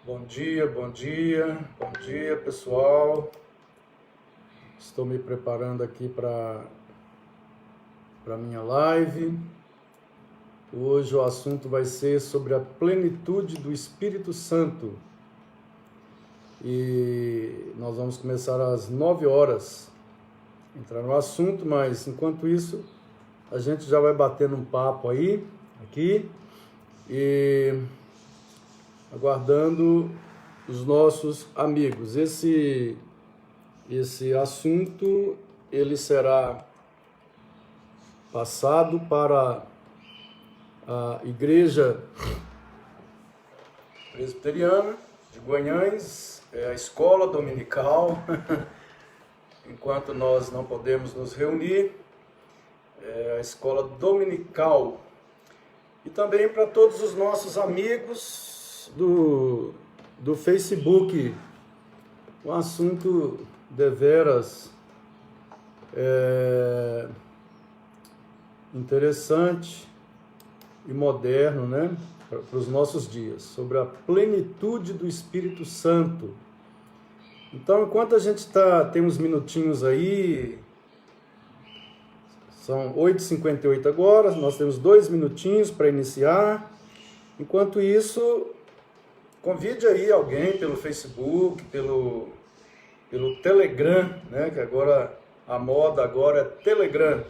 Bom dia, pessoal. Estou me preparando aqui para minha live. Hoje o assunto vai ser sobre a plenitude do Espírito Santo. E nós vamos começar às 9 horas, entrar no assunto, mas enquanto isso, a gente já vai batendo um papo aqui, e aguardando os nossos amigos. Esse assunto, ele será passado para a Igreja Presbiteriana de Guanhães, a escola dominical, enquanto nós não podemos nos reunir, a escola dominical. E também para todos os nossos amigos do Facebook, um assunto deveras interessante e moderno, né, para os nossos dias, sobre a plenitude do Espírito Santo. Então, enquanto a gente tem uns minutinhos aí, são 8h58 agora, nós temos 2 minutinhos para iniciar. Enquanto isso, convide aí alguém pelo Facebook, pelo Telegram, né? Que agora a moda agora é Telegram.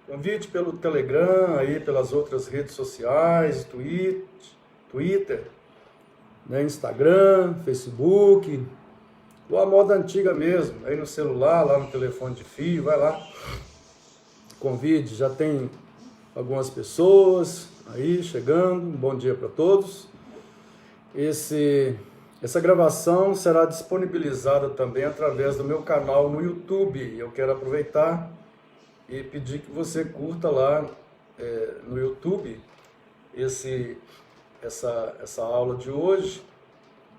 Convide pelo Telegram, aí pelas outras redes sociais, Twitter, né? Instagram, Facebook, ou a moda antiga mesmo, aí no celular, lá no telefone de fio, vai lá. Convide, já tem algumas pessoas aí chegando. Bom dia para todos. Essa gravação será disponibilizada também através do meu canal no YouTube. Eu quero aproveitar e pedir que você curta lá no YouTube essa aula de hoje,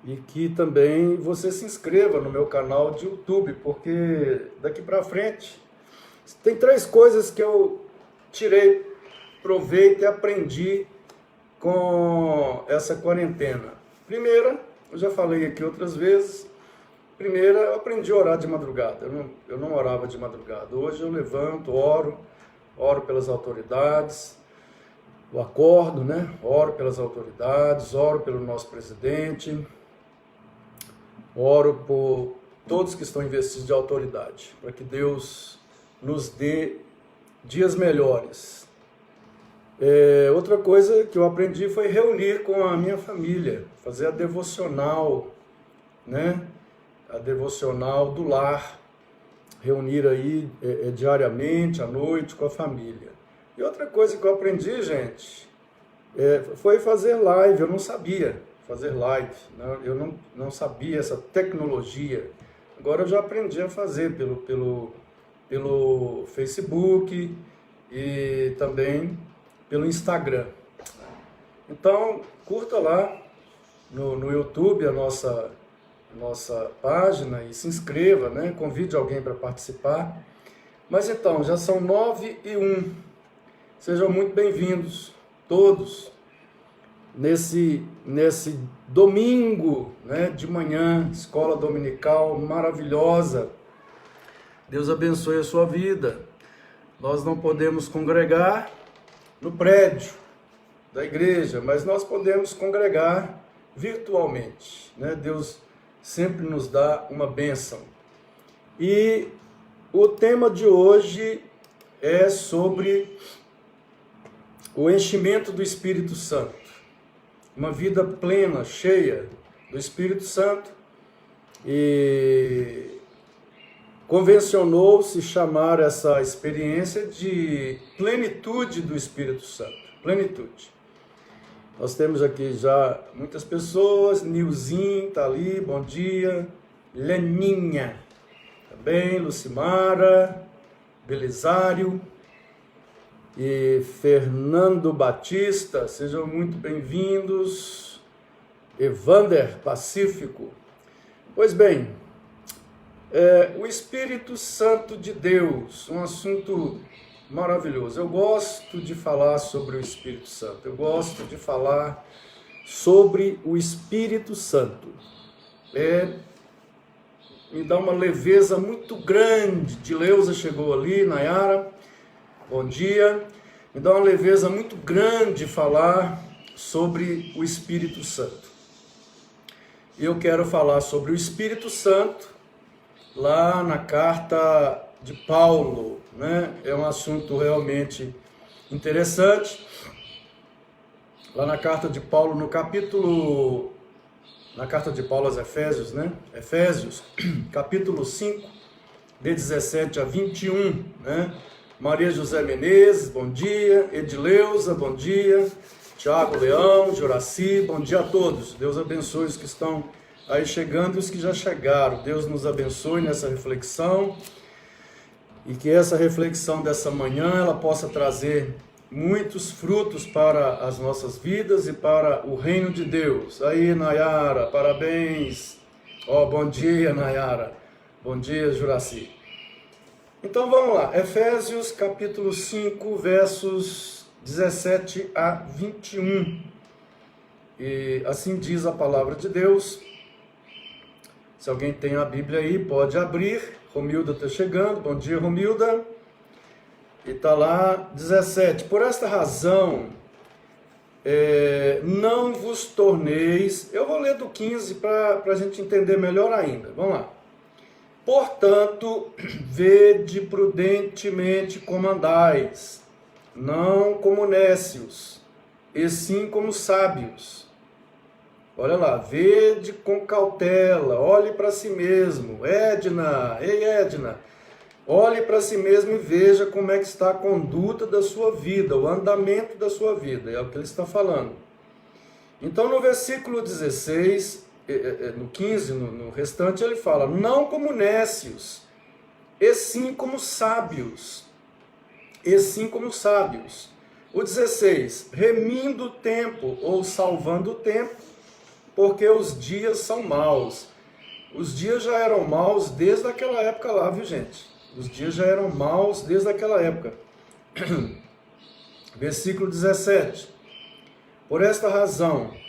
e que também você se inscreva no meu canal de YouTube, porque daqui para frente tem 3 coisas que eu tirei proveito e aprendi com essa quarentena. Primeira, eu já falei aqui outras vezes, primeira, eu aprendi a orar de madrugada. Eu não orava de madrugada. Hoje eu levanto, oro pelas autoridades, eu acordo, né? Oro pelas autoridades, oro pelo nosso presidente, oro por todos que estão investidos de autoridade, para que Deus nos dê dias melhores. Outra coisa que eu aprendi foi reunir com a minha família, fazer a devocional, né? A devocional do lar, reunir aí diariamente, à noite, com a família. E outra coisa que eu aprendi, gente, foi fazer live. Eu não sabia fazer live, né? Eu não sabia essa tecnologia. Agora eu já aprendi a fazer pelo Facebook e também pelo Instagram. Então, curta lá no YouTube a nossa página e se inscreva, né? Convide alguém para participar. Mas então, já são 9h01. Sejam muito bem-vindos, todos, nesse domingo, né, de manhã, escola dominical maravilhosa. Deus abençoe a sua vida. Nós não podemos congregar no prédio da igreja, mas nós podemos congregar virtualmente, né? Deus sempre nos dá uma bênção. E o tema de hoje é sobre o enchimento do Espírito Santo. Uma vida plena, cheia do Espírito Santo. E convencionou-se chamar essa experiência de plenitude do Espírito Santo. Plenitude. Nós temos aqui já muitas pessoas. Nilzinho está ali, bom dia. Leninha, também. Lucimara, Belisário e Fernando Batista, sejam muito bem-vindos. Evander Pacífico. Pois bem, o Espírito Santo de Deus, um assunto maravilhoso. Eu gosto de falar sobre o Espírito Santo, eu gosto de falar sobre o Espírito Santo. Me dá uma leveza muito grande. Dileuza chegou ali, Nayara, bom dia. Me dá uma leveza muito grande falar sobre o Espírito Santo. E eu quero falar sobre o Espírito Santo lá na carta de Paulo, né? É um assunto realmente interessante. Lá na carta de Paulo, na carta de Paulo aos Efésios, né? Efésios, capítulo 5, de 17 a 21, né? Maria José Menezes, bom dia. Edileuza, bom dia. Tiago Leão, Juraci, bom dia a todos. Deus abençoe os que estão aí chegando e os que já chegaram. Deus nos abençoe nessa reflexão e que essa reflexão dessa manhã ela possa trazer muitos frutos para as nossas vidas e para o reino de Deus. Aí, Nayara, parabéns. Bom dia, Nayara. Bom dia, Juraci. Então vamos lá, Efésios capítulo 5, versos 17 a 21. E assim diz a palavra de Deus. Se alguém tem a Bíblia aí, pode abrir. Romilda está chegando, bom dia, Romilda. E está lá, 17. Por esta razão, não vos torneis... Eu vou ler do 15 para a gente entender melhor ainda. Vamos lá. Portanto, vede prudentemente como andais, não como nécios, e sim como sábios. Olha lá, vede com cautela, olhe para si mesmo. Edna, ei Edna, olhe para si mesmo e veja como é que está a conduta da sua vida, o andamento da sua vida, é o que ele está falando. Então no versículo 16... no 15, no restante, ele fala, não como nécios, e sim como sábios. E sim como sábios. O 16, remindo o tempo, ou salvando o tempo, porque os dias são maus. Os dias já eram maus desde aquela época lá, viu gente? Os dias já eram maus desde aquela época. Versículo 17. Por esta razão,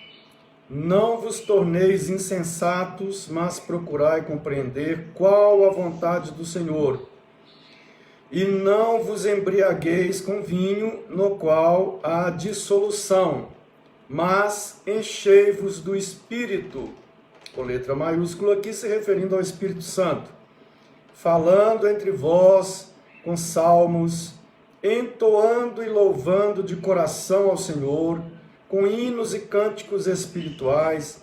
não vos torneis insensatos, mas procurai compreender qual a vontade do Senhor. E não vos embriagueis com vinho, no qual há dissolução, mas enchei-vos do Espírito, com letra maiúscula aqui se referindo ao Espírito Santo, falando entre vós com salmos, entoando e louvando de coração ao Senhor, com hinos e cânticos espirituais,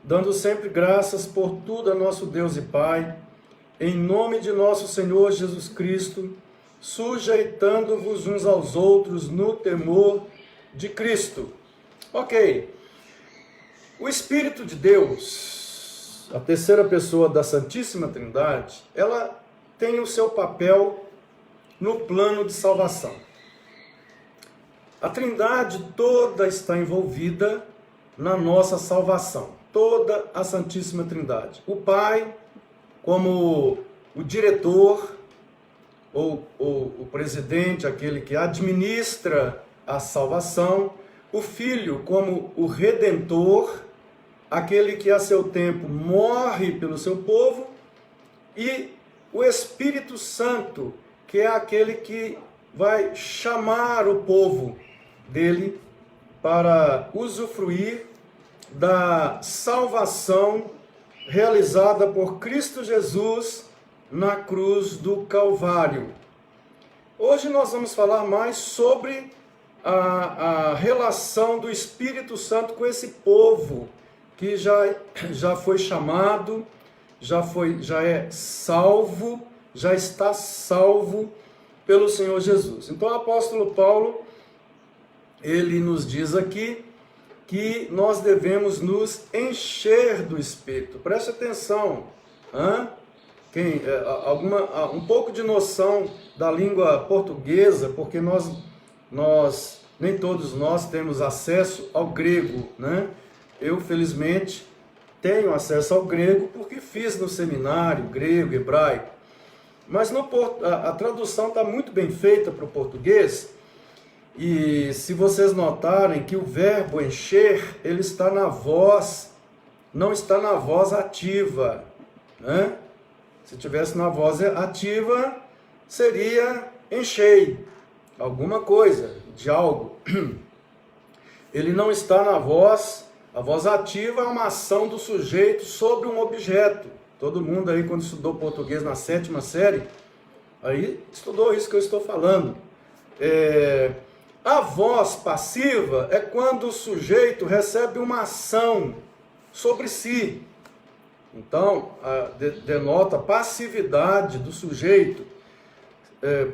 dando sempre graças por tudo a nosso Deus e Pai, em nome de nosso Senhor Jesus Cristo, sujeitando-vos uns aos outros no temor de Cristo. Ok, o Espírito de Deus, a terceira pessoa da Santíssima Trindade, ela tem o seu papel no plano de salvação. A Trindade toda está envolvida na nossa salvação. Toda a Santíssima Trindade. O Pai, como o diretor, ou o presidente, aquele que administra a salvação. O Filho, como o Redentor, aquele que a seu tempo morre pelo seu povo. E o Espírito Santo, que é aquele que vai chamar o povo dele para usufruir da salvação realizada por Cristo Jesus na cruz do Calvário. Hoje nós vamos falar mais sobre a relação do Espírito Santo com esse povo que já foi chamado, já é salvo, já está salvo pelo Senhor Jesus. Então o apóstolo Paulo, ele nos diz aqui que nós devemos nos encher do Espírito. Preste atenção, um pouco de noção da língua portuguesa, porque nem todos nós temos acesso ao grego, né? Eu, felizmente, tenho acesso ao grego porque fiz no seminário grego, hebraico. Mas a tradução está muito bem feita para o português, E se vocês notarem que o verbo encher, ele está na voz, não está na voz ativa, né? Se tivesse na voz ativa, seria enchei, alguma coisa, de algo. Ele não está na voz, a voz ativa é uma ação do sujeito sobre um objeto. Todo mundo aí, quando estudou português na 7ª série, aí estudou isso que eu estou falando. A voz passiva é quando o sujeito recebe uma ação sobre si. Então, denota passividade do sujeito.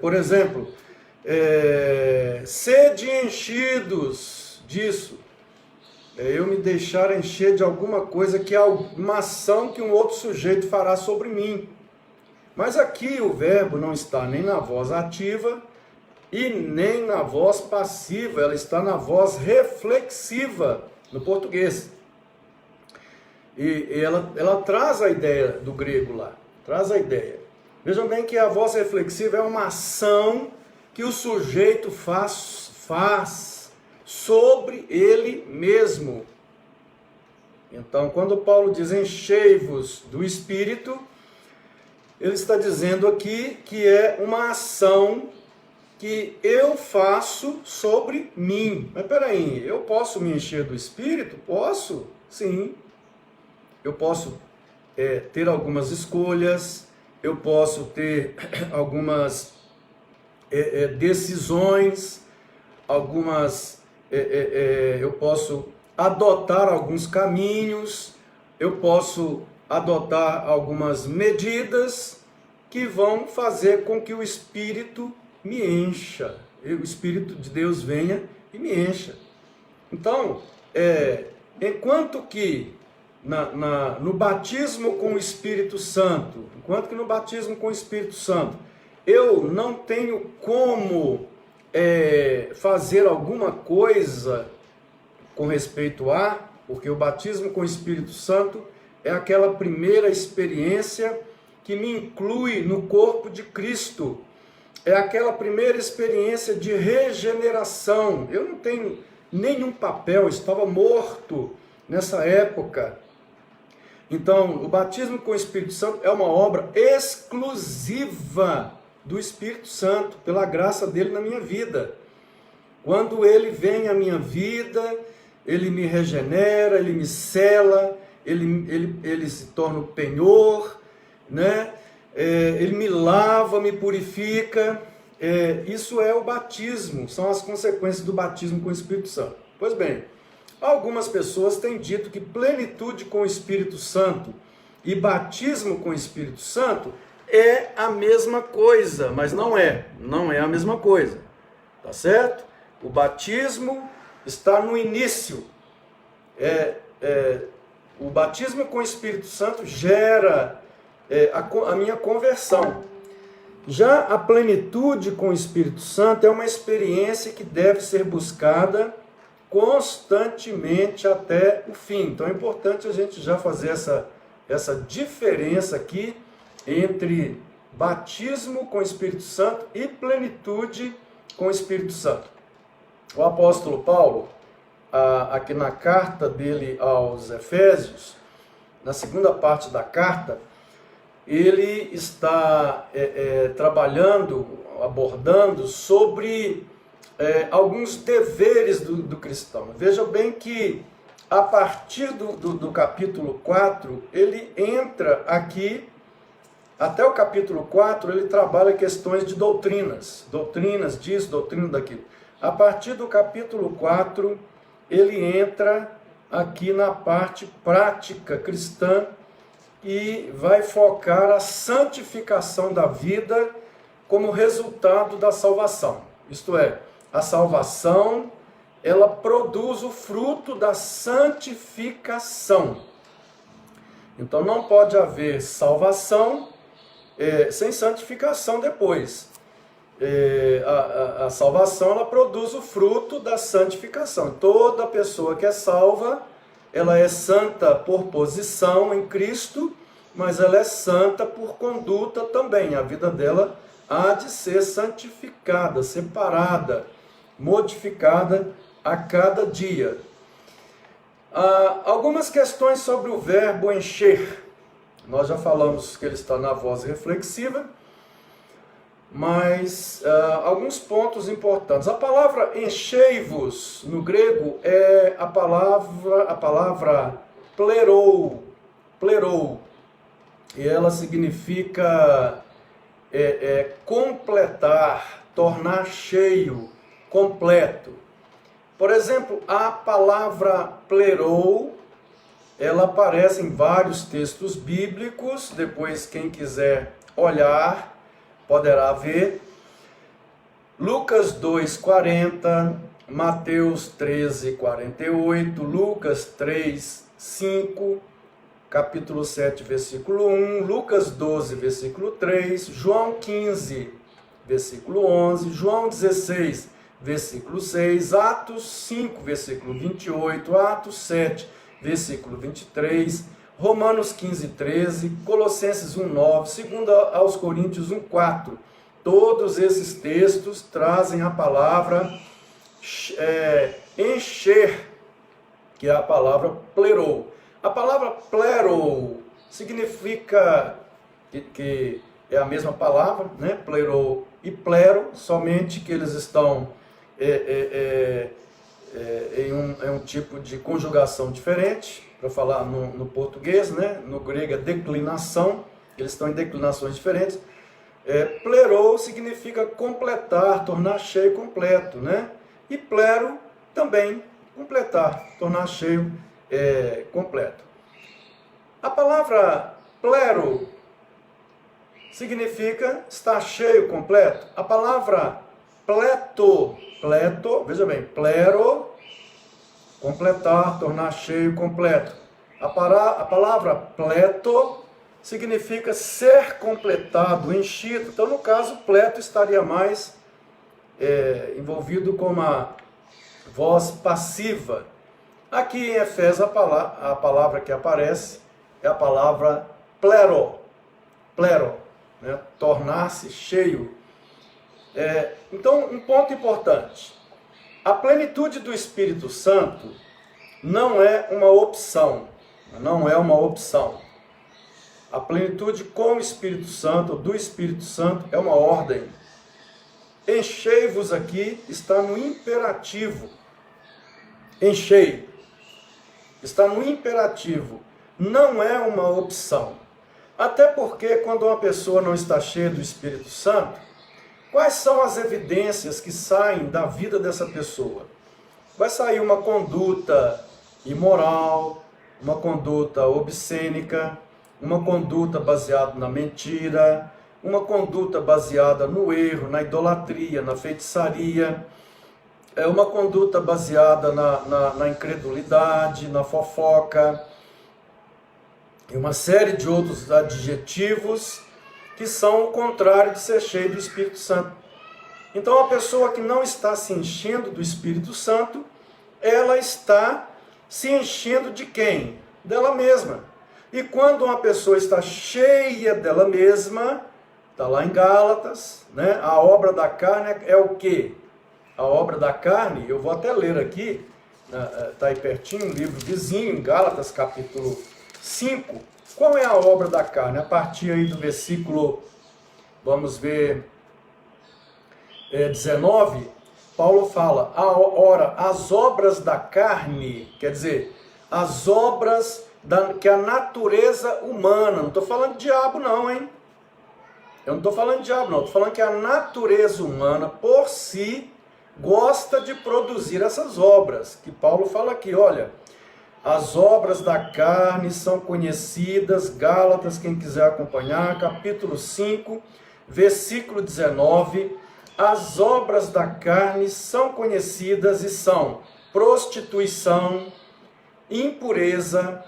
Por exemplo, sede enchidos disso. Eu me deixar encher de alguma coisa que é uma ação que um outro sujeito fará sobre mim. Mas aqui o verbo não está nem na voz ativa e nem na voz passiva, ela está na voz reflexiva no português. E ela traz a ideia do grego lá, traz a ideia. Vejam bem que a voz reflexiva é uma ação que o sujeito faz sobre ele mesmo. Então, quando Paulo diz enchei-vos do Espírito, ele está dizendo aqui que é uma ação que eu faço sobre mim. Mas peraí, eu posso me encher do Espírito? Posso, sim. Eu posso ter algumas escolhas, eu posso ter algumas decisões, eu posso adotar alguns caminhos, eu posso adotar algumas medidas que vão fazer com que o Espírito me encha, o Espírito de Deus venha e me encha. Então, enquanto que no batismo com o Espírito Santo, eu não tenho como fazer alguma coisa com respeito porque o batismo com o Espírito Santo é aquela primeira experiência que me inclui no corpo de Cristo. É aquela primeira experiência de regeneração. Eu não tenho nenhum papel, eu estava morto nessa época. Então, o batismo com o Espírito Santo é uma obra exclusiva do Espírito Santo, pela graça dele na minha vida. Quando ele vem à minha vida, ele me regenera, ele me sela, ele se torna o penhor, né? Ele me lava, me purifica. Isso é o batismo, são as consequências do batismo com o Espírito Santo. Pois bem, algumas pessoas têm dito que plenitude com o Espírito Santo e batismo com o Espírito Santo é a mesma coisa, mas não é a mesma coisa, tá certo? O batismo está no início, o batismo com o Espírito Santo gera a minha conversão. Já a plenitude com o Espírito Santo é uma experiência que deve ser buscada constantemente até o fim. Então é importante a gente já fazer essa diferença aqui entre batismo com o Espírito Santo e plenitude com o Espírito Santo. O apóstolo Paulo, aqui na carta dele aos Efésios, na segunda parte da carta, ele está trabalhando, abordando sobre alguns deveres do cristão. Veja bem que a partir do capítulo 4, ele entra aqui, até o capítulo 4, ele trabalha questões de doutrinas disso, doutrina daquilo. A partir do capítulo 4, ele entra aqui na parte prática cristã e vai focar a santificação da vida como resultado da salvação. Isto é, a salvação, ela produz o fruto da santificação. Então não pode haver salvação sem santificação depois. A salvação, ela produz o fruto da santificação. Toda pessoa que é salva, ela é santa por posição em Cristo, mas ela é santa por conduta também. A vida dela há de ser santificada, separada. modificada a cada dia. Algumas questões sobre o verbo encher. Nós já falamos que ele está na voz reflexiva, mas alguns pontos importantes. A palavra enchei-vos, no grego, é a palavra plerou, e ela significa completar, tornar cheio, completo. Por exemplo, a palavra plerou, ela aparece em vários textos bíblicos. Depois, quem quiser olhar, poderá ver. Lucas 2,40, Mateus 13,48, Lucas 3,5, capítulo 7, versículo 1, Lucas 12, versículo 3, João 15, versículo 11, João 16, versículo 6, Atos 5, versículo 28, Atos 7, versículo 23, Romanos 15, 13, Colossenses 1, 9, 2 aos Coríntios 1, 4. Todos esses textos trazem a palavra encher, que é a palavra plerou. A palavra plerou significa que é a mesma palavra, né? Plerou e plero, somente que eles estão em um tipo de conjugação diferente, para falar no português, né? No grego é declinação, eles estão em declinações diferentes. Plerou significa completar, tornar cheio, completo, né? E plero também, completar, tornar cheio, completo. A palavra plero significa estar cheio, completo. A palavra pleto, veja bem, plero, completar, tornar cheio, completo. A palavra pleto significa ser completado, enchido. Então, no caso, pleto estaria mais envolvido com uma voz passiva. Aqui em Efésios, a palavra que aparece é a palavra plero, né? Tornar-se cheio. Então, um ponto importante: a plenitude do Espírito Santo não é uma opção, A plenitude com o Espírito Santo, do Espírito Santo, é uma ordem. Enchei-vos aqui está no imperativo. Enchei. Está no imperativo. Não é uma opção. Até porque quando uma pessoa não está cheia do Espírito Santo, quais são as evidências que saem da vida dessa pessoa? Vai sair uma conduta imoral, uma conduta obscênica, uma conduta baseada na mentira, uma conduta baseada no erro, na idolatria, na feitiçaria, uma conduta baseada na incredulidade, na fofoca, e uma série de outros adjetivos que são o contrário de ser cheio do Espírito Santo. Então, a pessoa que não está se enchendo do Espírito Santo, ela está se enchendo de quem? Dela mesma. E quando uma pessoa está cheia dela mesma, está lá em Gálatas, né? A obra da carne é o quê? A obra da carne, eu vou até ler aqui, está aí pertinho, um livro vizinho, em Gálatas, capítulo 5. Qual é a obra da carne? A partir aí do versículo, vamos ver, 19, Paulo fala: ora, as obras da carne, quer dizer, as obras que a natureza humana, não estou falando de diabo não, hein? Eu não estou falando de diabo não, estou falando que a natureza humana, por si, gosta de produzir essas obras, que Paulo fala aqui, olha, as obras da carne são conhecidas, Gálatas, quem quiser acompanhar, capítulo 5, versículo 19, as obras da carne são conhecidas e são prostituição, impureza,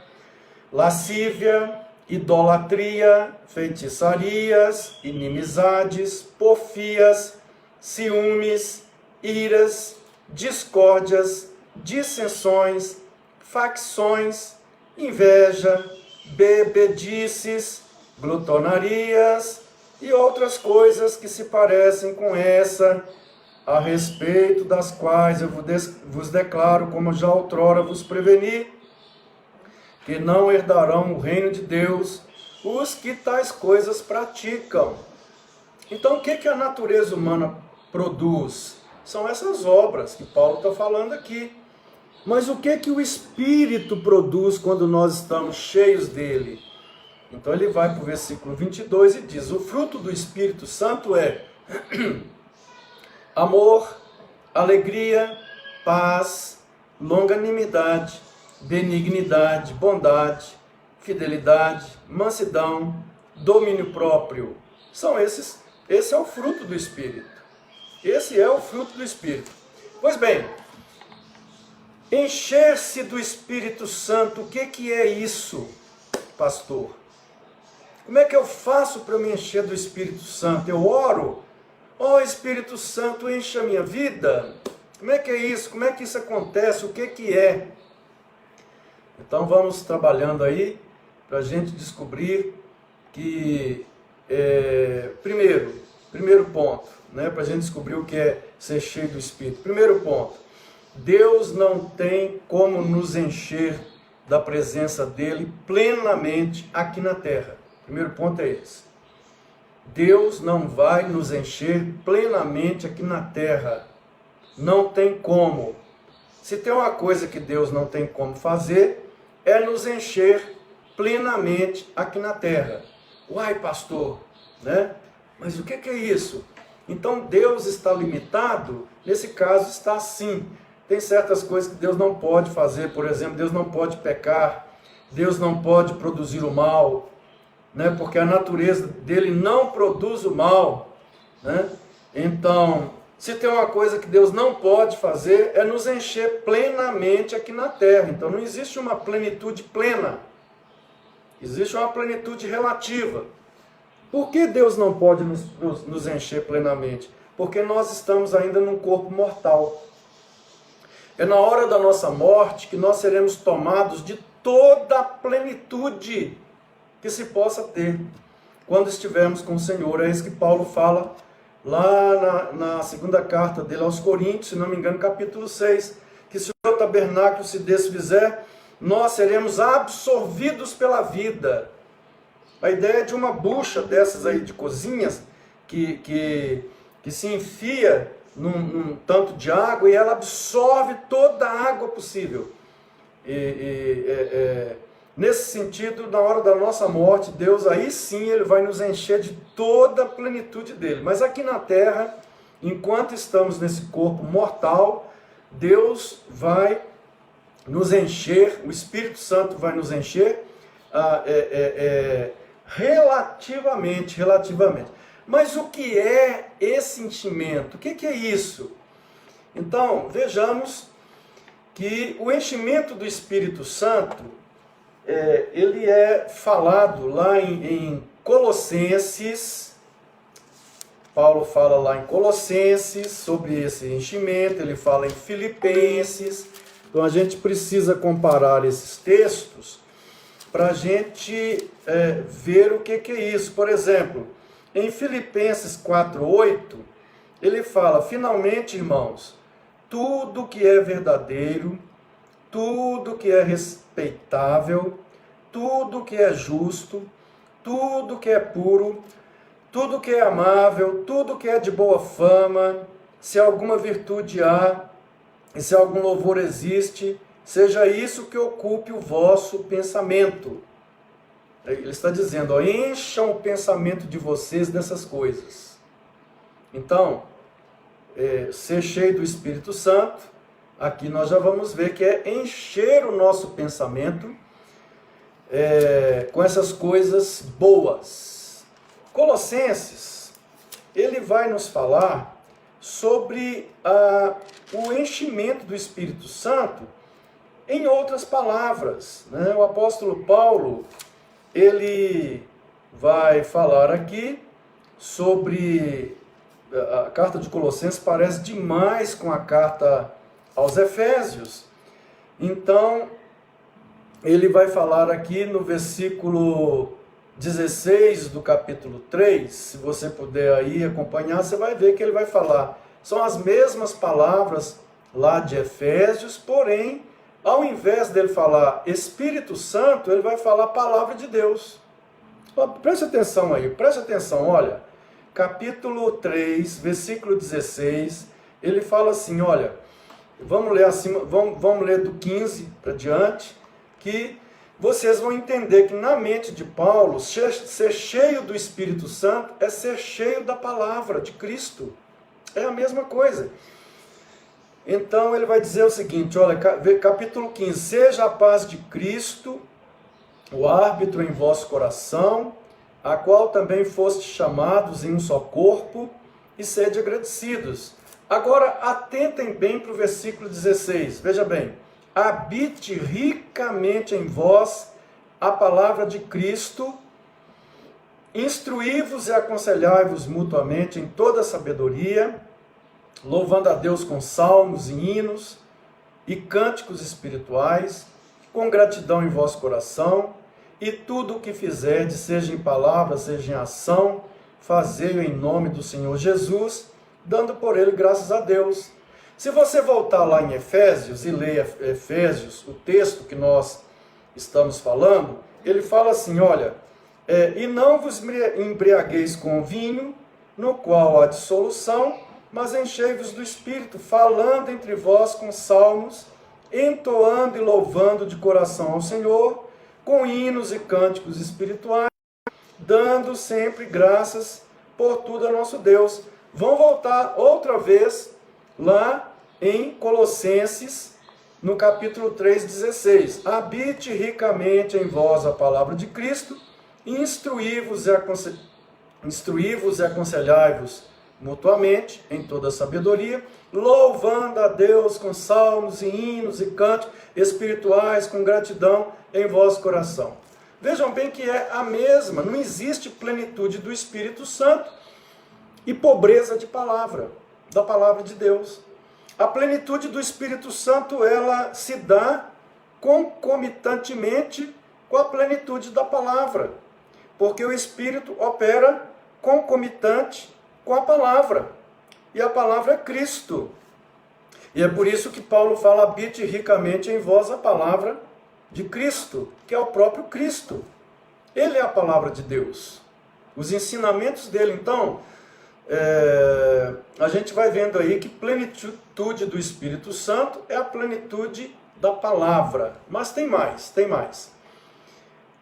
lascívia, idolatria, feitiçarias, inimizades, porfias, ciúmes, iras, discórdias, dissensões, facções, inveja, bebedices, glutonarias e outras coisas que se parecem com essa, a respeito das quais eu vos declaro, como já outrora vos preveni, que não herdarão o reino de Deus os que tais coisas praticam. Então, o que a natureza humana produz? São essas obras que Paulo está falando aqui. Mas o que o Espírito produz quando nós estamos cheios dele? Então ele vai para o versículo 22 e diz: o fruto do Espírito Santo é amor, alegria, paz, longanimidade, benignidade, bondade, fidelidade, mansidão, domínio próprio. Esse é o fruto do Espírito. Esse é o fruto do Espírito. Pois bem, encher-se do Espírito Santo, o que é isso, pastor? Como é que eu faço para me encher do Espírito Santo? Eu oro? Espírito Santo, enche a minha vida. Como é que é isso? Como é que isso acontece? O que é? Então vamos trabalhando aí para a gente descobrir que, primeiro ponto, né, para a gente descobrir o que é ser cheio do Espírito. Primeiro ponto, Deus não tem como nos encher da presença dele plenamente aqui na terra. Primeiro ponto é esse. Deus não vai nos encher plenamente aqui na terra. Não tem como. Se tem uma coisa que Deus não tem como fazer, é nos encher plenamente aqui na terra. Uai, pastor, né? Mas o que é isso? Então Deus está limitado? Nesse caso está assim. Tem certas coisas que Deus não pode fazer. Por exemplo, Deus não pode pecar. Deus não pode produzir o mal, né? Porque a natureza dele não produz o mal, né? Então, se tem uma coisa que Deus não pode fazer, é nos encher plenamente aqui na terra. Então não existe uma plenitude plena, existe uma plenitude relativa. Por que Deus não pode nos encher plenamente? Porque nós estamos ainda num corpo mortal. É na hora da nossa morte que nós seremos tomados de toda a plenitude que se possa ter quando estivermos com o Senhor. É isso que Paulo fala lá na segunda carta dele aos Coríntios, se não me engano, capítulo 6, que se o tabernáculo se desfizer, nós seremos absorvidos pela vida. A ideia é de uma bucha dessas aí de cozinhas que se enfia num tanto de água e ela absorve toda a água possível. Nesse sentido, na hora da nossa morte, Deus aí sim ele vai nos encher de toda a plenitude dele. Mas aqui na terra, enquanto estamos nesse corpo mortal, Deus vai nos encher, o Espírito Santo vai nos encher relativamente. Mas o que é esse enchimento? O que é isso? Então, vejamos que o enchimento do Espírito Santo, ele é falado lá em Colossenses. Paulo fala lá em Colossenses sobre esse enchimento, ele fala em Filipenses. Então a gente precisa comparar esses textos para a gente ver o que é isso. Por exemplo, em Filipenses 4:8, ele fala: finalmente, irmãos, tudo que é verdadeiro, tudo que é respeitável, tudo que é justo, tudo que é puro, tudo que é amável, tudo que é de boa fama, se alguma virtude há, e se algum louvor existe, seja isso que ocupe o vosso pensamento. Ele está dizendo, encham o pensamento de vocês dessas coisas. Então, ser cheio do Espírito Santo, aqui nós já vamos ver que é encher o nosso pensamento com essas coisas boas. Colossenses, ele vai nos falar sobre o enchimento do Espírito Santo em outras palavras, né? O apóstolo Paulo, ele vai falar aqui sobre a carta de Colossenses, parece demais com a carta aos Efésios. Então, ele vai falar aqui no versículo 16 do capítulo 3, se você puder aí acompanhar, você vai ver que ele vai falar São as mesmas palavras lá de Efésios, porém, ao invés dele falar Espírito Santo, ele vai falar Palavra de Deus. Preste atenção aí, preste atenção, olha, capítulo 3, versículo 16, ele fala assim, olha, vamos ler acima, vamos ler do 15 para diante, que vocês vão entender que na mente de Paulo, ser cheio do Espírito Santo é ser cheio da palavra de Cristo. É a mesma coisa. Então ele vai dizer o seguinte, olha, capítulo 15, seja a paz de Cristo, o árbitro em vosso coração, a qual também foste chamados em um só corpo, e sede agradecidos. Agora, atentem bem para o versículo 16, veja bem, habite ricamente em vós a palavra de Cristo, instruí-vos e aconselhai-vos mutuamente em toda sabedoria, louvando a Deus com salmos e hinos e cânticos espirituais, com gratidão em vosso coração, e tudo o que fizerdes, seja em palavra, seja em ação, fazei-o em nome do Senhor Jesus, dando por ele graças a Deus. Se você voltar lá em Efésios e ler Efésios, o texto que nós estamos falando, ele fala assim, olha, e não vos embriagueis com vinho, no qual há dissolução, mas enchei-vos do Espírito, falando entre vós com salmos, entoando e louvando de coração ao Senhor, com hinos e cânticos espirituais, dando sempre graças por tudo a nosso Deus. Vão voltar outra vez lá em Colossenses, no capítulo 3,16. Habite ricamente em vós a palavra de Cristo, instruí-vos e aconselhai-vos mutuamente em toda sabedoria, louvando a Deus com salmos e hinos e cânticos espirituais, com gratidão em vosso coração. Vejam bem que é a mesma, não existe plenitude do Espírito Santo e pobreza de palavra, da palavra de Deus. A plenitude do Espírito Santo, ela se dá concomitantemente com a plenitude da palavra, porque o Espírito opera concomitante com a palavra, e a palavra é Cristo. E é por isso que Paulo fala, habite ricamente em vós a palavra de Cristo, que é o próprio Cristo. Ele é a palavra de Deus. Os ensinamentos dele, então, a gente vai vendo aí que plenitude do Espírito Santo é a plenitude da palavra. Mas tem mais, tem mais.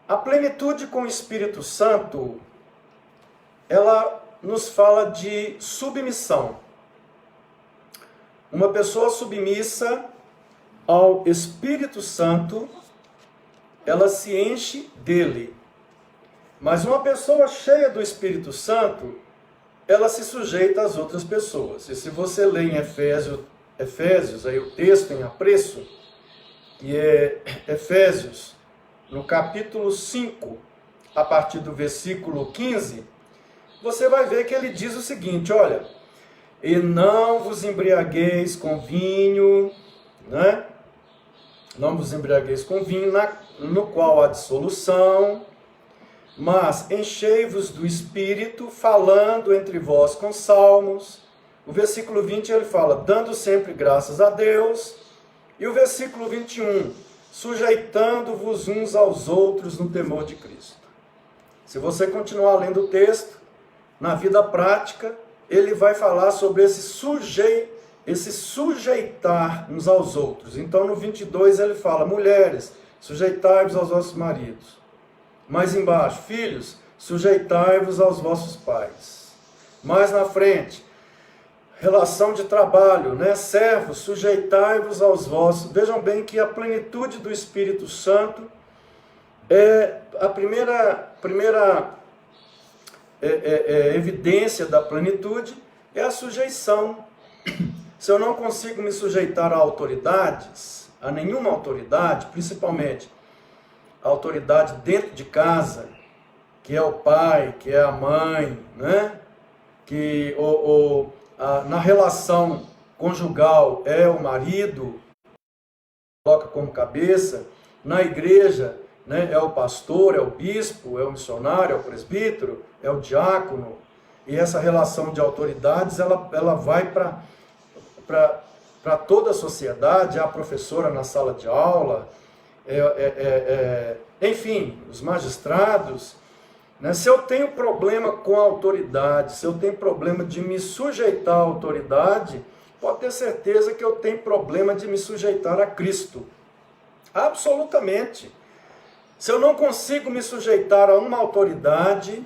A plenitude com o Espírito Santo, ela nos fala de submissão. Uma pessoa submissa ao Espírito Santo, ela se enche dele. Mas uma pessoa cheia do Espírito Santo, ela se sujeita às outras pessoas. E se você lê em Efésios, aí o texto em apreço, que é Efésios, no capítulo 5, a partir do versículo 15, você vai ver que ele diz o seguinte, olha, e não vos embriagueis com vinho, né? Não vos embriagueis com vinho, no qual há dissolução, mas enchei-vos do Espírito, falando entre vós com salmos. O versículo 20 ele fala, dando sempre graças a Deus. E o versículo 21, sujeitando-vos uns aos outros no temor de Cristo. Se você continuar lendo o texto, na vida prática, ele vai falar sobre esse sujeitar uns aos outros. Então, no 22, ele fala, mulheres, sujeitai-vos aos vossos maridos. Mais embaixo, filhos, sujeitai-vos aos vossos pais. Mais na frente, relação de trabalho, né? Servos, sujeitai-vos aos vossos. Vejam bem que a plenitude do Espírito Santo é a primeira evidência da plenitude, é a sujeição. Se eu não consigo me sujeitar a autoridades, a nenhuma autoridade, principalmente a autoridade dentro de casa, que é o pai, que é a mãe, né? Na relação conjugal é o marido, coloca como cabeça, na igreja, né, é o pastor, é o bispo, é o missionário, é o presbítero, é o diácono. e essa relação de autoridades, ela vai para toda a sociedade, a professora na sala de aula, enfim, os magistrados, né? Se eu tenho problema com a autoridade, se eu tenho problema de me sujeitar à autoridade, pode ter certeza que eu tenho problema de me sujeitar a Cristo. Absolutamente. Se eu não consigo me sujeitar a uma autoridade,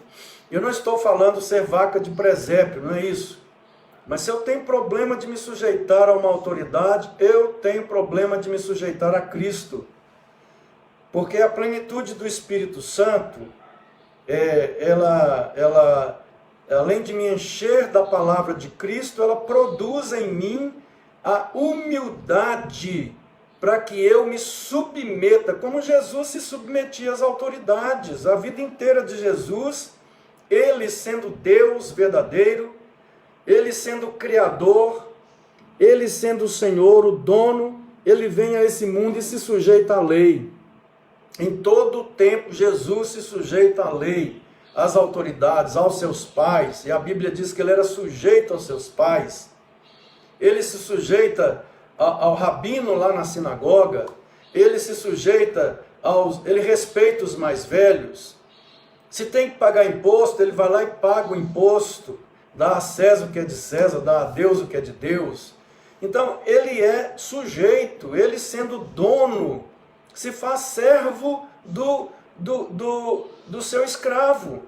eu não estou falando ser vaca de presépio, não é isso. Mas se eu tenho problema de me sujeitar a uma autoridade, eu tenho problema de me sujeitar a Cristo. Porque a plenitude do Espírito Santo, ela, além de me encher da palavra de Cristo, ela produz em mim a humildade para que eu me submeta, como Jesus se submetia às autoridades. A vida inteira de Jesus, ele sendo Deus verdadeiro, ele sendo o Criador, ele sendo o Senhor, o dono, ele vem a esse mundo e se sujeita à lei. Em todo o tempo, Jesus se sujeita à lei, às autoridades, aos seus pais, e a Bíblia diz que ele era sujeito aos seus pais. Ele se sujeita ao rabino lá na sinagoga, ele se sujeita ele respeita os mais velhos. Se tem que pagar imposto, ele vai lá e paga o imposto, dá a César o que é de César, dá a Deus o que é de Deus. Então, ele é sujeito, ele sendo dono, se faz servo do seu escravo.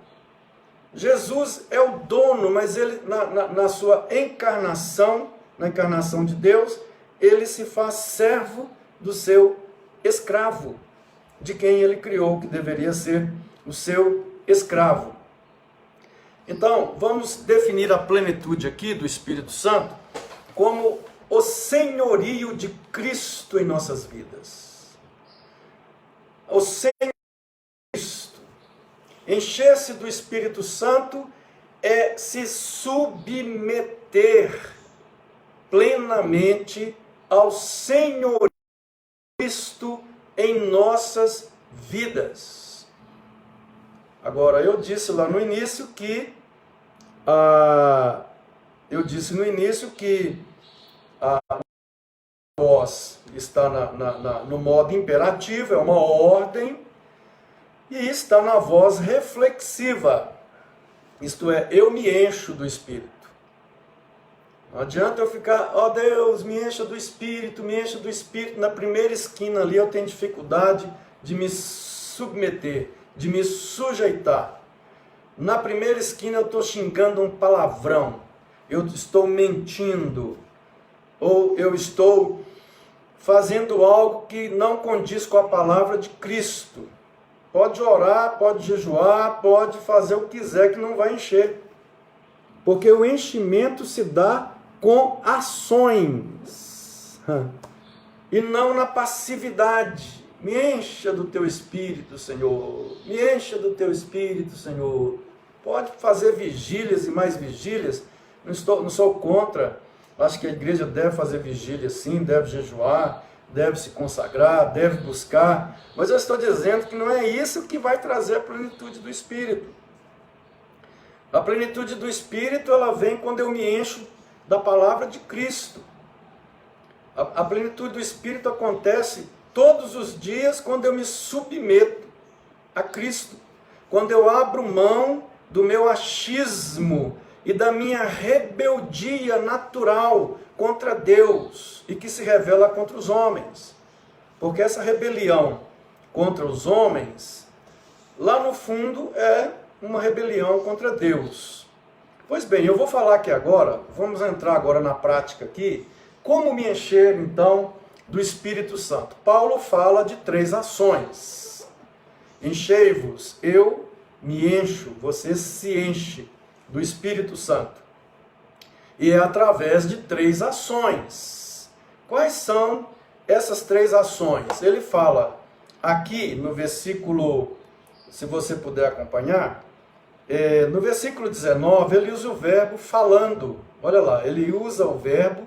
Jesus é o dono, mas ele, na sua encarnação, na encarnação de Deus, ele se faz servo do seu escravo, de quem ele criou, que deveria ser o seu escravo. Então, vamos definir a plenitude aqui do Espírito Santo como o senhorio de Cristo em nossas vidas. O senhorio de Cristo. Encher-se do Espírito Santo é se submeter plenamente ao senhorio de Cristo em nossas vidas. Agora, eu disse lá no início que a voz está no modo imperativo, é uma ordem, e está na voz reflexiva, isto é, eu me encho do Espírito. Não adianta eu ficar, ó Deus, me encha do Espírito, na primeira esquina ali eu tenho dificuldade de me submeter, de me sujeitar. Na primeira esquina eu estou xingando um palavrão, eu estou mentindo, ou eu estou fazendo algo que não condiz com a palavra de Cristo. Pode orar, pode jejuar, pode fazer o que quiser que não vai encher. Porque o enchimento se dá com ações e não na passividade. Me encha do teu Espírito, Senhor. Me encha do teu Espírito, Senhor. Pode fazer vigílias e mais vigílias. Não sou contra. Acho que a igreja deve fazer vigília sim, deve jejuar, deve se consagrar, deve buscar. Mas eu estou dizendo que não é isso que vai trazer a plenitude do Espírito. A plenitude do Espírito, ela vem quando eu me encho da palavra de Cristo. A plenitude do Espírito acontece todos os dias quando eu me submeto a Cristo. Quando eu abro mão do meu achismo e da minha rebeldia natural contra Deus e que se revela contra os homens. Porque essa rebelião contra os homens, lá no fundo, é uma rebelião contra Deus. Pois bem, eu vou falar aqui agora, vamos entrar agora na prática aqui, como me encher então do Espírito Santo. Paulo fala de 3 ações. Enchei-vos, eu me encho, você se enche do Espírito Santo. E é através de 3 ações. Quais são essas 3 ações? Ele fala aqui no versículo, se você puder acompanhar, no versículo 19, ele usa o verbo falando. Olha lá, ele usa o verbo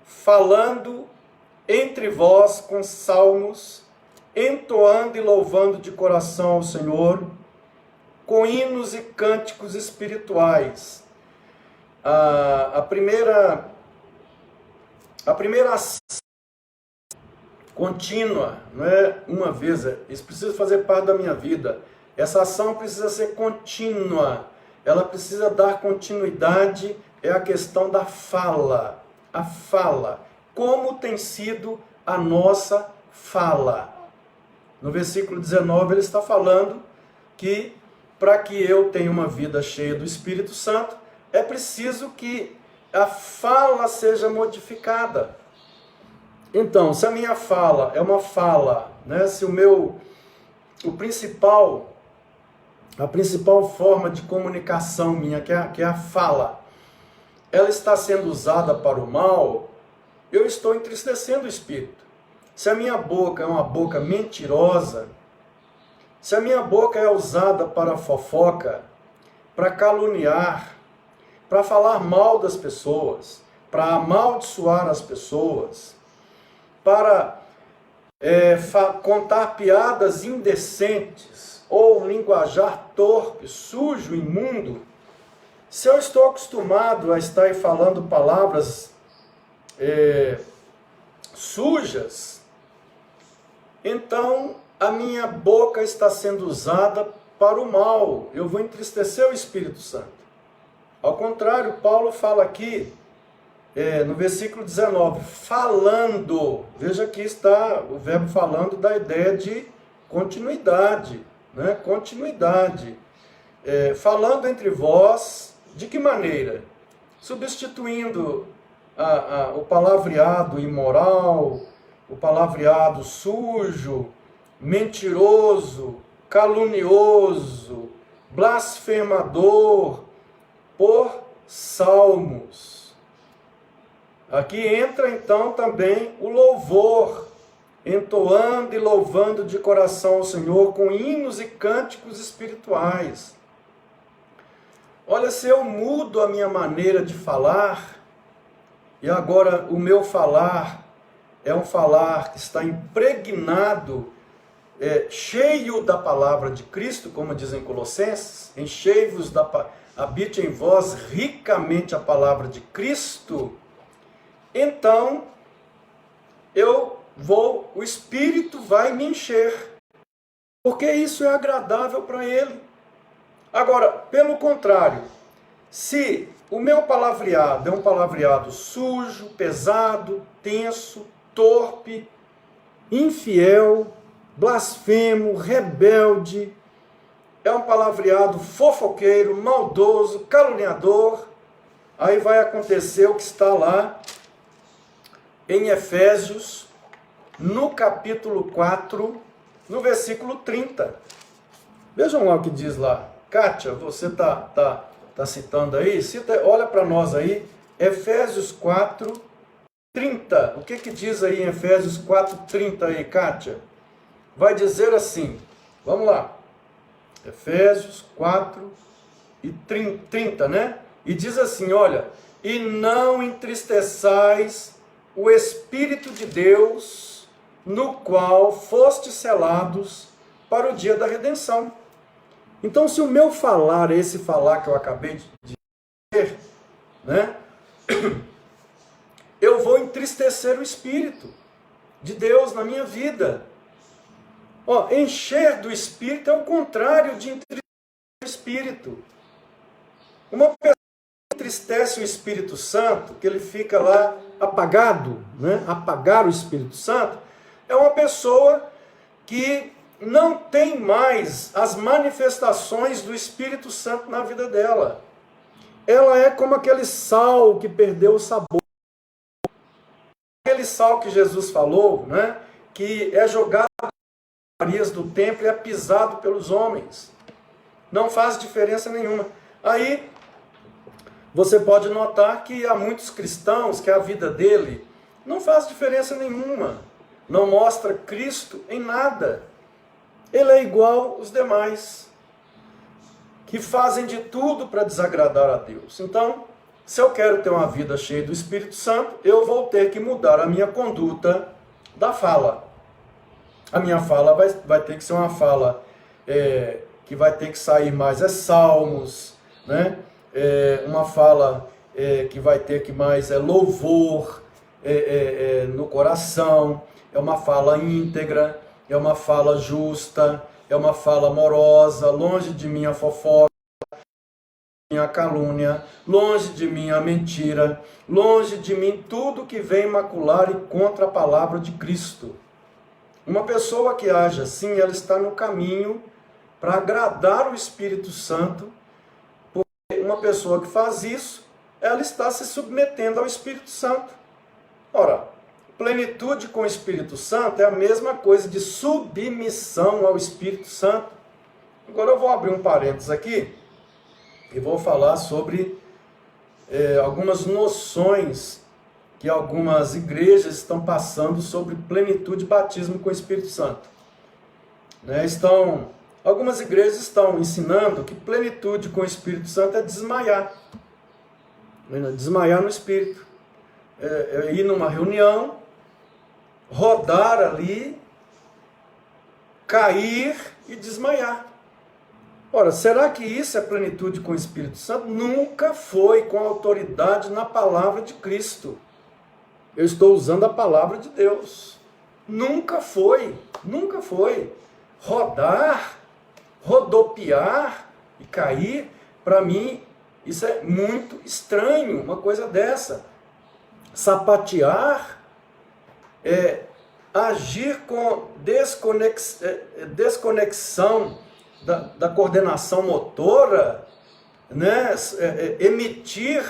falando entre vós com salmos, entoando e louvando de coração ao Senhor, com hinos e cânticos espirituais, a primeira ação contínua, não é uma vez, isso precisa fazer parte da minha vida. Essa ação precisa ser contínua, ela precisa dar continuidade, é a questão da fala. A fala, como tem sido a nossa fala. No versículo 19 ele está falando que para que eu tenha uma vida cheia do Espírito Santo, é preciso que a fala seja modificada. Então, se a minha fala é uma fala, né, se a principal forma de comunicação minha, que é a fala, ela está sendo usada para o mal, eu estou entristecendo o Espírito. Se a minha boca é uma boca mentirosa, se a minha boca é usada para fofoca, para caluniar, para falar mal das pessoas, para amaldiçoar as pessoas, para contar piadas indecentes ou linguajar torpe, sujo, imundo, se eu estou acostumado a estar aí falando palavras sujas, então a minha boca está sendo usada para o mal, eu vou entristecer o Espírito Santo. Ao contrário, Paulo fala aqui, no versículo 19, falando, veja que está o verbo falando da ideia de continuidade, né? Continuidade. Falando entre vós, de que maneira? Substituindo o palavreado imoral, o palavreado sujo, mentiroso, calunioso, blasfemador, por salmos. Aqui entra então também o louvor, entoando e louvando de coração ao Senhor com hinos e cânticos espirituais. Olha, se eu mudo a minha maneira de falar, e agora o meu falar é um falar que está impregnado, cheio da palavra de Cristo, como dizem Colossenses, enchei-vos habite em vós ricamente a palavra de Cristo, então o Espírito vai me encher, porque isso é agradável para Ele. Agora, pelo contrário, se o meu palavreado é um palavreado sujo, pesado, tenso, torpe, infiel, blasfemo, rebelde, é um palavreado fofoqueiro, maldoso, caluniador, aí vai acontecer o que está lá em Efésios, no capítulo 4, no versículo 30. Vejam lá o que diz lá. Kátia, você está citando aí? Olha para nós aí, Efésios 4, 30. O que diz aí em Efésios 4, 30 aí, Kátia? Vai dizer assim, vamos lá. Efésios 4 e 30, né? E diz assim, olha, e não entristeçais o Espírito de Deus, no qual fostes selados para o dia da redenção. Então, se o meu falar é esse falar que eu acabei de dizer, né? Eu vou entristecer o Espírito de Deus na minha vida. Encher do Espírito é o contrário de entristecer o Espírito. Uma pessoa que entristece o Espírito Santo, que ele fica lá apagado, né? Apagar o Espírito Santo, é uma pessoa que não tem mais as manifestações do Espírito Santo na vida dela. Ela é como aquele sal que perdeu o sabor. Aquele sal que Jesus falou, né? Que é jogado do templo e é pisado pelos homens. Não faz diferença nenhuma. Aí, você pode notar que há muitos cristãos que a vida dele não faz diferença nenhuma. Não mostra Cristo em nada. Ele é igual aos demais, que fazem de tudo para desagradar a Deus. Então, se eu quero ter uma vida cheia do Espírito Santo, eu vou ter que mudar a minha conduta da fala. A minha fala vai ter que ser uma fala que vai ter que sair mais salmos, né? Uma fala que vai ter que mais louvor no coração, é uma fala íntegra, é uma fala justa, é uma fala amorosa, longe de mim a fofoca, a calúnia, longe de mim a mentira, longe de mim tudo que vem macular e contra a palavra de Cristo. Uma pessoa que age assim, ela está no caminho para agradar o Espírito Santo, porque uma pessoa que faz isso, ela está se submetendo ao Espírito Santo. Ora, plenitude com o Espírito Santo é a mesma coisa de submissão ao Espírito Santo. Agora eu vou abrir um parênteses aqui e vou falar sobre algumas noções que algumas igrejas estão passando sobre plenitude e batismo com o Espírito Santo. Algumas igrejas estão ensinando que plenitude com o Espírito Santo é desmaiar. Desmaiar no Espírito. É ir numa reunião, rodar ali, cair e desmaiar. Ora, será que isso é plenitude com o Espírito Santo? Nunca foi com autoridade na palavra de Cristo. Eu estou usando a palavra de Deus. Nunca foi, nunca foi. Rodar, rodopiar e cair, para mim, isso é muito estranho, uma coisa dessa. Sapatear é agir com desconexão da coordenação motora, né? Emitir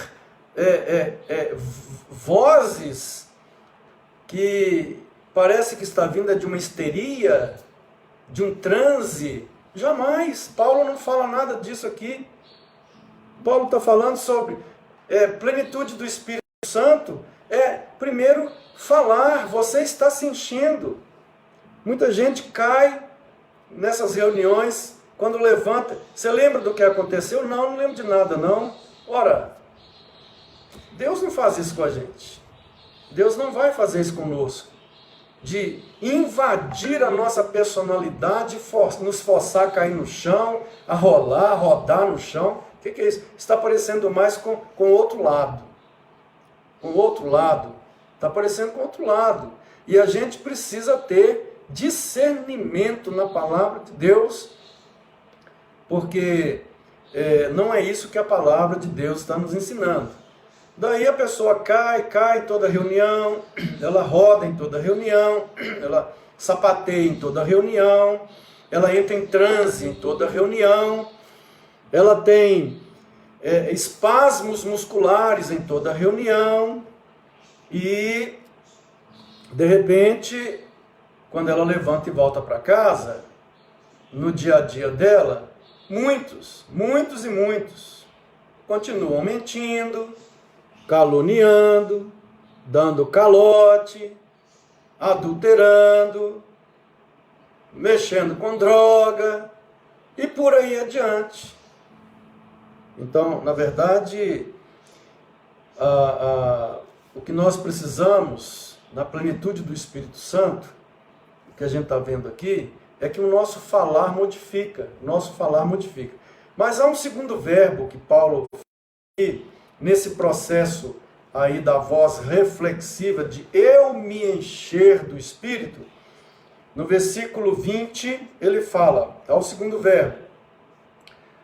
vozes que parece que está vinda de uma histeria, de um transe. Jamais, Paulo não fala nada disso aqui. Paulo está falando sobre plenitude do Espírito Santo, primeiro falar, você está se enchendo. Muita gente cai nessas reuniões, quando levanta, você lembra do que aconteceu? Não lembro de nada não. Ora, Deus não faz isso com a gente. Deus não vai fazer isso conosco, de invadir a nossa personalidade, nos forçar a cair no chão, a rolar, a rodar no chão. O que é isso? Está parecendo mais com o outro lado. Com o outro lado. Está parecendo com o outro lado. E a gente precisa ter discernimento na palavra de Deus, porque não é isso que a palavra de Deus está nos ensinando. Daí a pessoa cai em toda reunião, ela roda em toda reunião, ela sapateia em toda reunião, ela entra em transe em toda reunião, ela tem espasmos musculares em toda reunião e, de repente, quando ela levanta e volta para casa, no dia a dia dela, muitos continuam mentindo, caluniando, dando calote, adulterando, mexendo com droga e por aí adiante. Então, na verdade, o que nós precisamos, na plenitude do Espírito Santo, o que a gente está vendo aqui, é que o nosso falar modifica. Mas há um segundo verbo que Paulo fala aqui, nesse processo aí da voz reflexiva de eu me encher do Espírito. No versículo 20, ele fala, é o segundo verbo.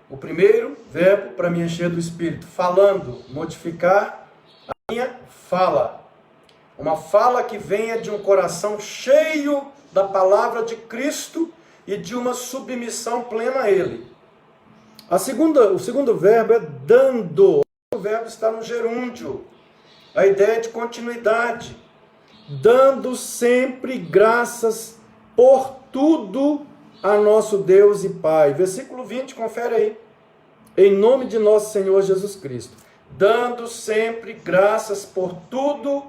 O primeiro verbo para me encher do Espírito, falando, modificar a minha fala. Uma fala que venha de um coração cheio da palavra de Cristo e de uma submissão plena a Ele. O segundo verbo é dando. O verbo está no gerúndio. A ideia é de continuidade. Dando sempre graças por tudo a nosso Deus e Pai. Versículo 20, confere aí. Em nome de nosso Senhor Jesus Cristo. Dando sempre graças por tudo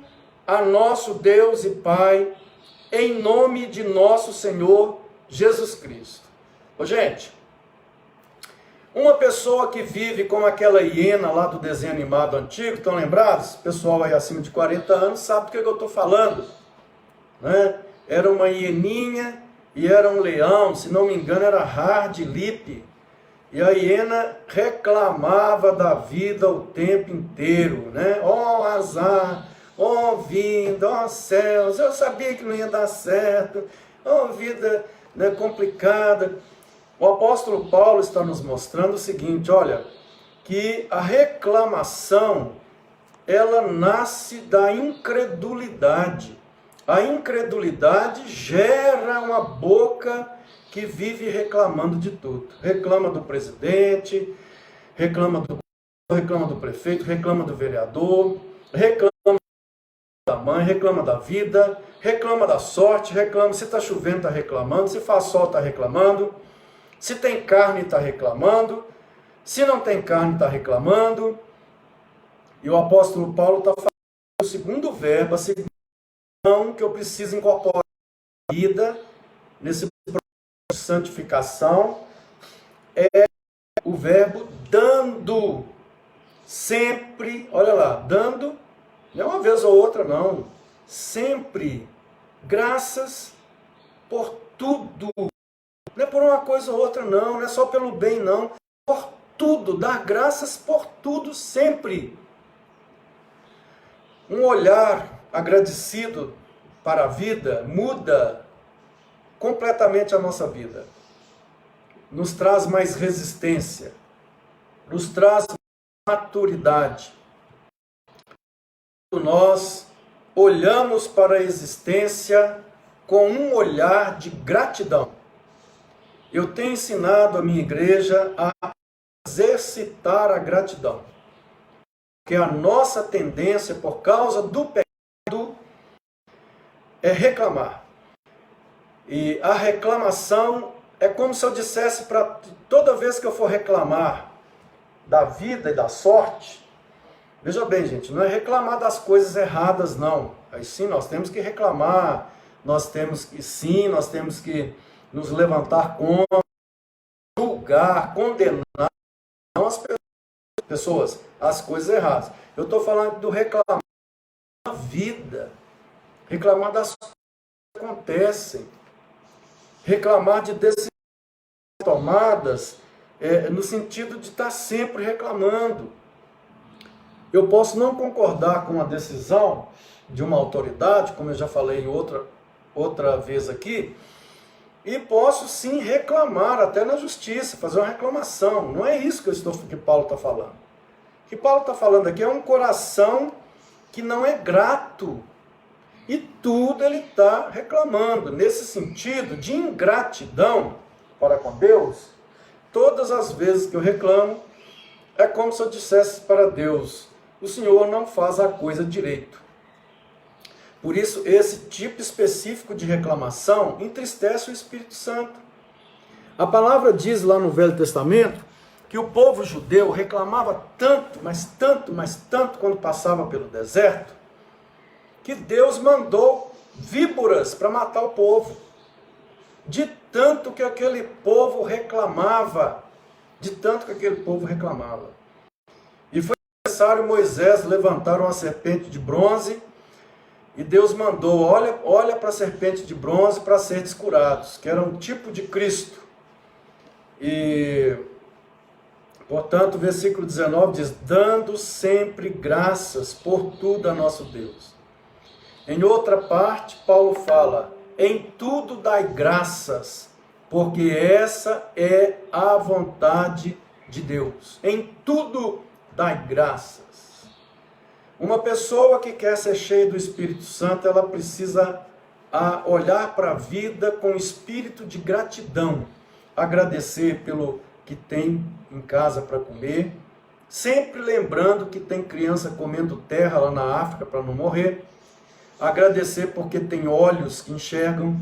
a nosso Deus e Pai, em nome de nosso Senhor Jesus Cristo. Ô, gente, uma pessoa que vive como aquela hiena lá do desenho animado antigo, estão lembrados? O pessoal aí acima de 40 anos sabe do que eu estou falando, né? Era uma hieninha e era um leão, se não me engano era Hard Lip, E a hiena reclamava da vida o tempo inteiro, né? Ó azar, ó vida, ó céus, eu sabia que não ia dar certo, ó vida, né, complicada. O apóstolo Paulo está nos mostrando o seguinte, olha, que a reclamação, ela nasce da incredulidade. A incredulidade gera uma boca que vive reclamando de tudo. Reclama do presidente, reclama do prefeito, reclama do vereador, reclama da mãe, reclama da vida, reclama da sorte, reclama se está chovendo, está reclamando, se faz sol, está reclamando, se tem carne, está reclamando, se não tem carne, está reclamando. E o apóstolo Paulo está falando o segundo verbo, a segunda ação que eu preciso incorporar na vida, nesse processo de santificação, é o verbo dando. Sempre, olha lá, dando, não é uma vez ou outra não, sempre, graças por tudo. Não é por uma coisa ou outra não, não é só pelo bem não, por tudo, dar graças por tudo sempre. Um olhar agradecido para a vida muda completamente a nossa vida. Nos traz mais resistência, nos traz maturidade. Nós olhamos para a existência com um olhar de gratidão. Eu tenho ensinado a minha igreja a exercitar a gratidão. Porque a nossa tendência, por causa do pecado, é reclamar. E a reclamação é como se eu dissesse para toda vez que eu for reclamar da vida e da sorte, veja bem, gente, não é reclamar das coisas erradas, não. Aí sim, nós temos que reclamar, nós temos que nos levantar contra, julgar, condenar as pessoas, as coisas erradas. Eu estou falando do reclamar da vida, reclamar das coisas que acontecem, reclamar de decisões tomadas no sentido de estar sempre reclamando. Eu posso não concordar com a decisão de uma autoridade, como eu já falei em outra vez aqui, e posso sim reclamar até na justiça, fazer uma reclamação. Não é isso que Paulo está falando. O que Paulo está falando aqui é um coração que não é grato. E tudo ele está reclamando. Nesse sentido de ingratidão para com Deus, todas as vezes que eu reclamo, é como se eu dissesse para Deus, o Senhor não faz a coisa direito. Por isso, esse tipo específico de reclamação entristece o Espírito Santo. A palavra diz lá no Velho Testamento que o povo judeu reclamava tanto, mas tanto quando passava pelo deserto, que Deus mandou víboras para matar o povo. De tanto que aquele povo reclamava. E foi necessário Moisés levantar uma serpente de bronze, e Deus mandou, olha para a serpente de bronze para seres curados, que era um tipo de Cristo. E, portanto, o versículo 19 diz, dando sempre graças por tudo a nosso Deus. Em outra parte, Paulo fala, em tudo dai graças, porque essa é a vontade de Deus. Em tudo dai graças. Uma pessoa que quer ser cheia do Espírito Santo, ela precisa olhar para a vida com espírito de gratidão. Agradecer pelo que tem em casa para comer. Sempre lembrando que tem criança comendo terra lá na África para não morrer. Agradecer porque tem olhos que enxergam.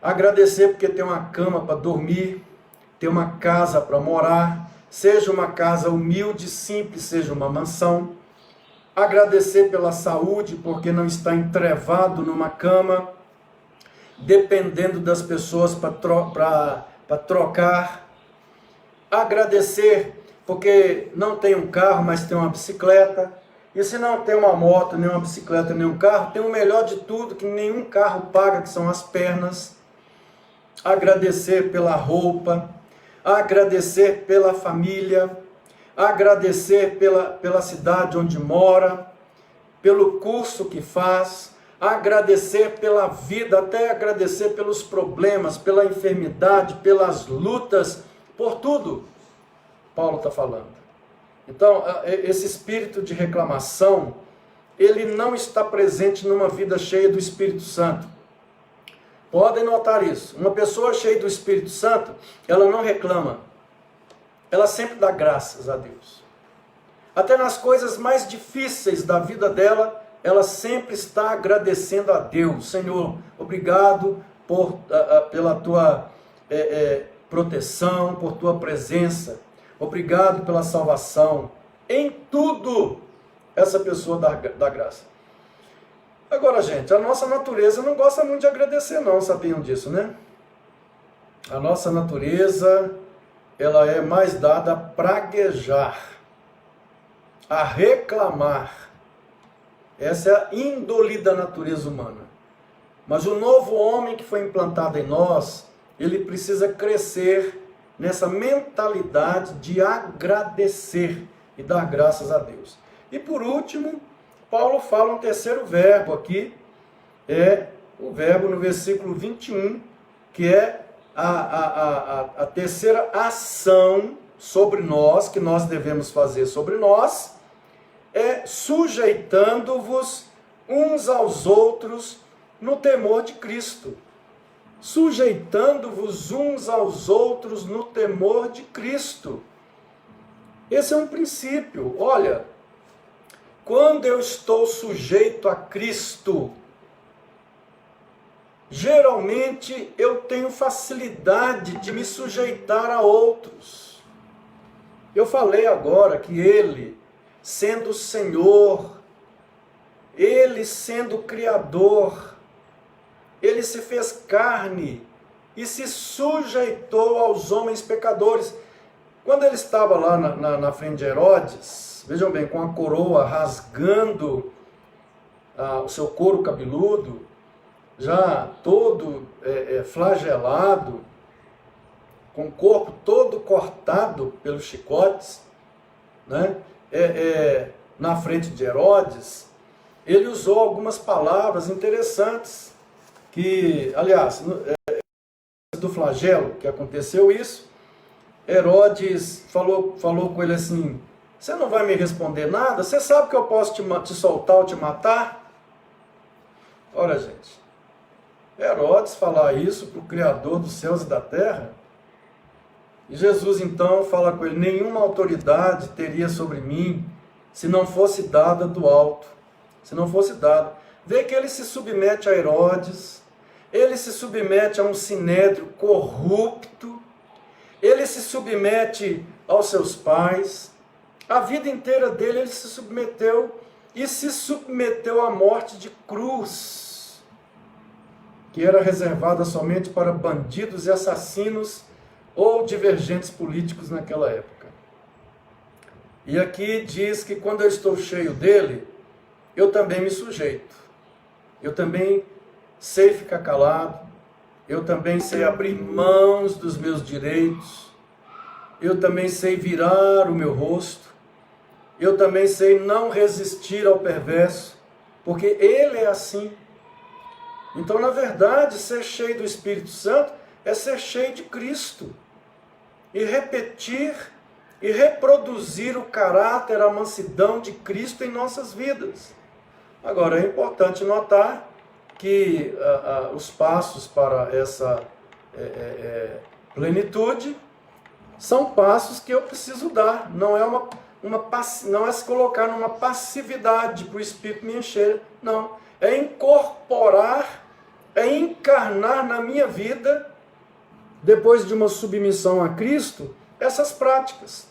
Agradecer porque tem uma cama para dormir. Tem uma casa para morar. Seja uma casa humilde, simples, seja uma mansão. Agradecer pela saúde, porque não está entrevado numa cama, dependendo das pessoas para trocar. Agradecer porque não tem um carro, mas tem uma bicicleta. E se não tem uma moto, nem uma bicicleta, nem um carro, tem o melhor de tudo, que nenhum carro paga, que são as pernas. Agradecer pela roupa. agradecer pela família, agradecer pela cidade onde mora, pelo curso que faz, agradecer pela vida, até agradecer pelos problemas, pela enfermidade, pelas lutas, por tudo. Paulo está falando. Então, esse espírito de reclamação, ele não está presente numa vida cheia do Espírito Santo. Podem notar isso. Uma pessoa cheia do Espírito Santo, ela não reclama. Ela sempre dá graças a Deus. Até nas coisas mais difíceis da vida dela, ela sempre está agradecendo a Deus. Senhor, obrigado pela tua proteção, por tua presença. Obrigado pela salvação. Em tudo, essa pessoa dá graça. Agora, gente, a nossa natureza não gosta muito de agradecer, não. Sabiam disso, né? A nossa natureza, ela é mais dada a praguejar, a reclamar. Essa é a índole da natureza humana. Mas o novo homem que foi implantado em nós, ele precisa crescer nessa mentalidade de agradecer e dar graças a Deus. E por último, Paulo fala um terceiro verbo aqui, é o verbo no versículo 21, que é a terceira ação sobre nós, que nós devemos fazer sobre nós, é sujeitando-vos uns aos outros no temor de Cristo. Sujeitando-vos uns aos outros no temor de Cristo. Esse é um princípio. Olha, quando eu estou sujeito a Cristo, geralmente eu tenho facilidade de me sujeitar a outros. Eu falei agora que Ele, sendo Senhor, Ele sendo Criador, Ele se fez carne e se sujeitou aos homens pecadores. Quando ele estava lá na frente de Herodes, vejam bem, com a coroa rasgando o seu couro cabeludo, já todo flagelado, com o corpo todo cortado pelos chicotes, né? Na frente de Herodes, ele usou algumas palavras interessantes, que, aliás, do flagelo que aconteceu isso, Herodes falou com ele assim: você não vai me responder nada? Você sabe que eu posso te soltar ou te matar? Olha, gente, Herodes falar isso para o Criador dos céus e da terra, e Jesus então fala com ele: nenhuma autoridade teria sobre mim se não fosse dada do alto, se não fosse dada. Vê que ele se submete a Herodes, ele se submete a um sinédrio corrupto, ele se submete aos seus pais, a vida inteira dele ele se submeteu, e se submeteu à morte de cruz, que era reservada somente para bandidos e assassinos ou divergentes políticos naquela época. E aqui diz que quando eu estou cheio dele, eu também me sujeito, eu também sei ficar calado, eu também sei abrir mãos dos meus direitos, eu também sei virar o meu rosto, eu também sei não resistir ao perverso, porque ele é assim. Então, na verdade, ser cheio do Espírito Santo é ser cheio de Cristo, e repetir e reproduzir o caráter, a mansidão de Cristo em nossas vidas. Agora, é importante notar que os passos para essa plenitude são passos que eu preciso dar. Não é se colocar numa passividade para o Espírito me encher. Não. É incorporar, é encarnar na minha vida, depois de uma submissão a Cristo, essas práticas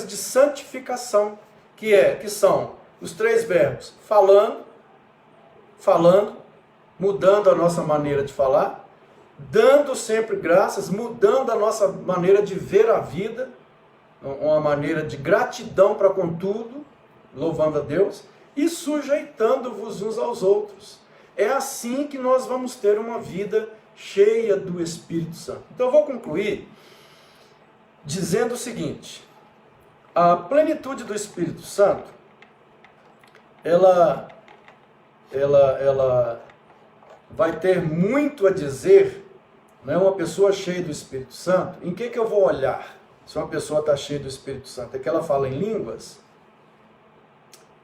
de santificação, que são os três verbos: falando, mudando a nossa maneira de falar, dando sempre graças, mudando a nossa maneira de ver a vida, uma maneira de gratidão para com tudo, louvando a Deus, e sujeitando-vos uns aos outros. É assim que nós vamos ter uma vida cheia do Espírito Santo. Então eu vou concluir dizendo o seguinte: a plenitude do Espírito Santo, ela vai ter muito a dizer, né? Uma pessoa cheia do Espírito Santo, em que eu vou olhar se uma pessoa está cheia do Espírito Santo? É que ela fala em línguas?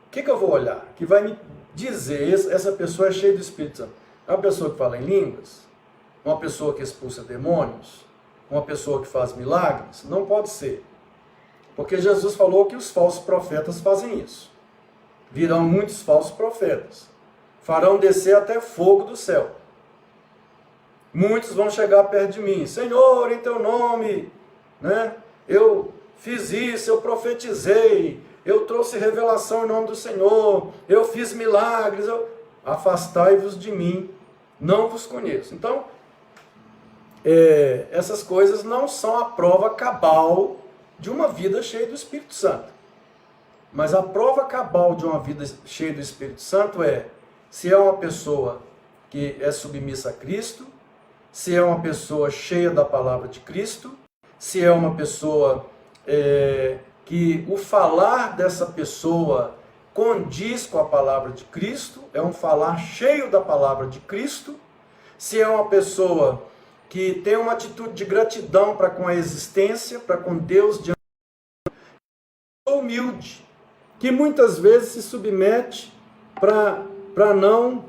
O que eu vou olhar? Que vai me dizer, essa pessoa é cheia do Espírito Santo. É uma pessoa que fala em línguas? Uma pessoa que expulsa demônios? Uma pessoa que faz milagres? Não pode ser. Porque Jesus falou que os falsos profetas fazem isso. Virão muitos falsos profetas. Farão descer até fogo do céu. Muitos vão chegar perto de mim. Senhor, em teu nome, né? Eu fiz isso, eu profetizei, eu trouxe revelação em nome do Senhor, eu fiz milagres. Afastai-vos de mim, não vos conheço. Então, essas coisas não são a prova cabal de uma vida cheia do Espírito Santo. Mas a prova cabal de uma vida cheia do Espírito Santo é se é uma pessoa que é submissa a Cristo, se é uma pessoa cheia da palavra de Cristo, se é uma pessoa que o falar dessa pessoa condiz com a palavra de Cristo, é um falar cheio da palavra de Cristo, se é uma pessoa que tem uma atitude de gratidão para com a existência, para com Deus, humilde, que muitas vezes se submete para não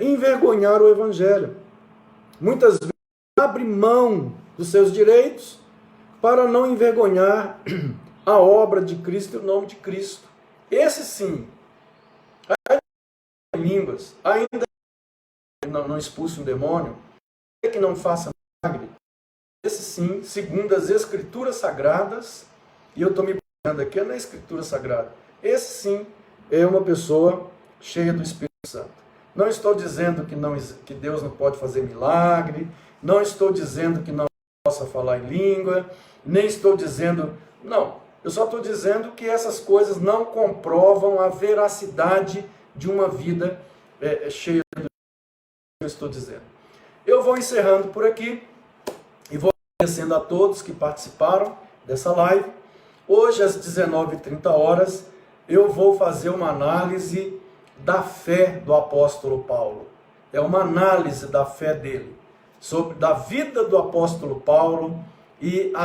envergonhar o Evangelho. Muitas vezes abre mão dos seus direitos para não envergonhar a obra de Cristo e o nome de Cristo. Esse sim, ainda em línguas, ainda não expulse um demônio, que não faça milagre, esse sim, segundo as Escrituras Sagradas, e eu estou me baseando aqui na Escritura Sagrada, esse sim é uma pessoa cheia do Espírito Santo. Não estou dizendo que Deus não pode fazer milagre, não estou dizendo que não possa falar em língua, nem estou dizendo... Não, eu só estou dizendo que essas coisas não comprovam a veracidade de uma vida cheia do que eu estou dizendo. Eu vou encerrando por aqui e vou agradecendo a todos que participaram dessa live. Hoje, às 19h30, eu vou fazer uma análise da fé do apóstolo Paulo. É uma análise da fé dele, da vida do apóstolo Paulo e a